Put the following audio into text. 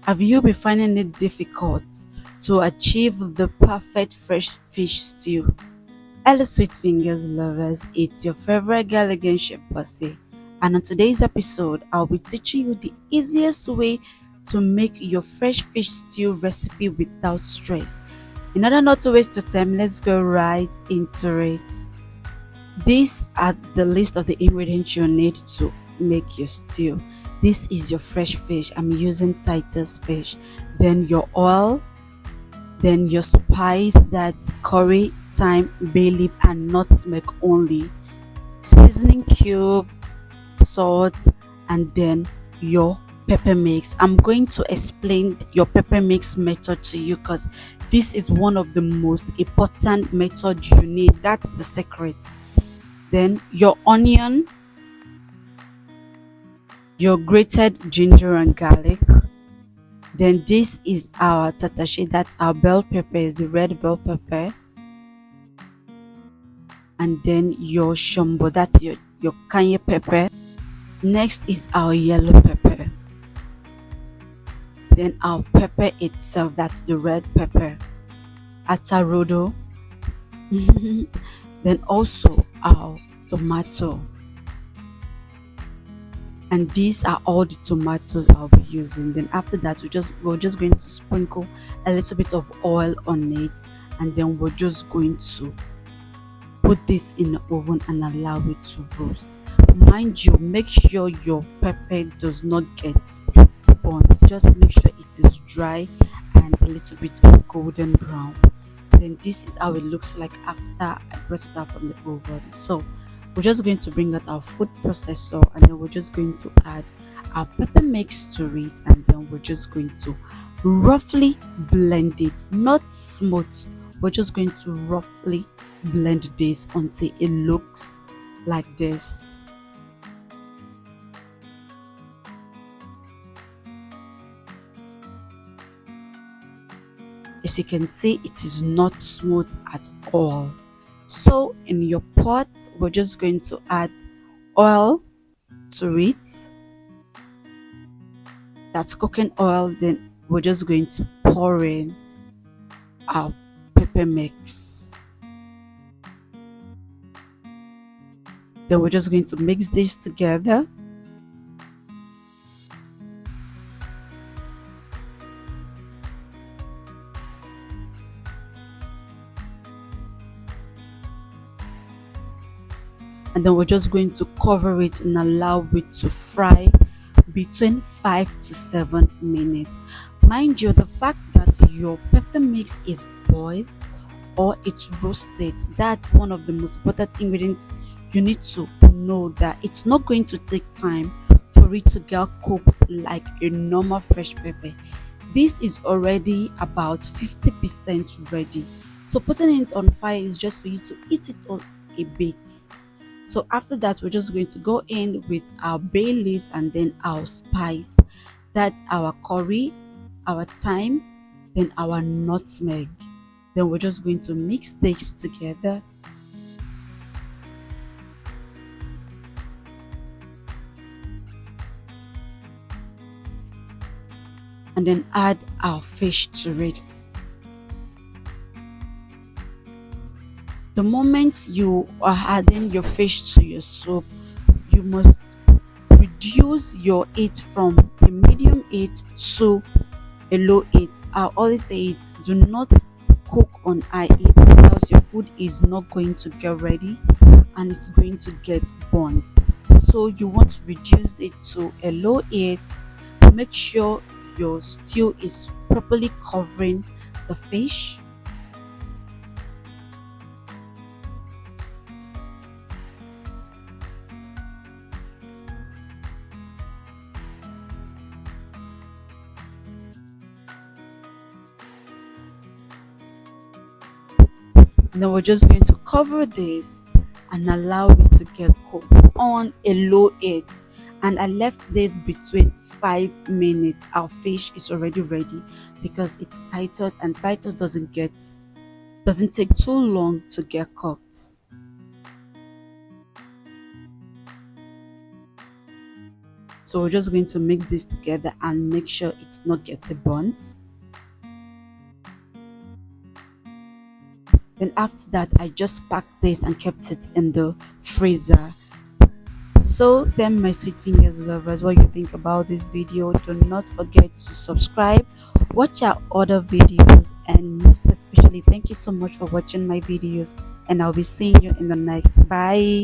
Have you been finding it difficult to achieve the perfect fresh fish stew? Hello, sweet fingers lovers, it's your favorite girl again, Chef Bossy. And on today's episode, I'll be teaching you the easiest way to make your fresh fish stew recipe without stress. In order not to waste your time, let's go right into it. These are the list of the ingredients you need to make your stew. This is your fresh fish. I'm using Titus fish. Then your oil, then your spice, that's curry, thyme, bay leaf, and nutmeg only. Seasoning cube, salt, and then your pepper mix. I'm going to explain your pepper mix method to you because this is one of the most important method you need. That's the secret. Then your onion, your grated ginger and garlic. Then this is our tatashi, that's our bell pepper, is the red bell pepper. And then your shombo, that's your kanye pepper. Next is our yellow pepper. Then our pepper itself, that's the red pepper. Atarodo. Then also our tomato. And these are all the tomatoes I'll be using. Then after that, we're just going to sprinkle a little bit of oil on it, and then we're just going to put this in the oven and allow it to roast. Mind you, make sure your pepper does not get burnt. Just make sure it is dry and a little bit of golden brown. Then this is how it looks like after I brought it out from the oven. So we're just going to bring out our food processor, and then we're just going to add our pepper mix to it, and then we're just going to roughly blend it, not smooth. We're just going to roughly blend this until it looks like this. As you can see, it is not smooth at all. So in your pot, we're just going to add oil to it. That's cooking oil. Then we're just going to pour in our pepper mix. Then we're just going to mix this together. And then we're just going to cover it and allow it to fry between 5 to 7 minutes. Mind you, the fact that your pepper mix is boiled or it's roasted, that's one of the most important ingredients you need to know, that it's not going to take time for it to get cooked like a normal fresh pepper. This is already about 50% ready. So putting it on fire is just for you to eat it on a bit. So after that, we're just going to go in with our bay leaves and then our spice. That's our curry, our thyme, then our nutmeg. Then we're just going to mix this together. And then add our fish to it. The moment you are adding your fish to your soup, you must reduce your heat from a medium heat to a low heat. I always say it, do not cook on high heat, else your food is not going to get ready and it's going to get burnt. So you want to reduce it to a low heat. Make sure your stew is properly covering the fish. And then we're just going to cover this and allow it to get cooked on a low heat. And I left this between 5 minutes. Our fish is already ready because it's Titus, and Titus doesn't take too long to get cooked. So we're just going to mix this together and make sure it's not getting burnt. Then after that, I just packed this and kept it in the freezer. So then, my sweet fingers lovers, what you think about this video? Do not forget to subscribe, watch our other videos, and most especially thank you so much for watching my videos, and I'll be seeing you in the next. Bye.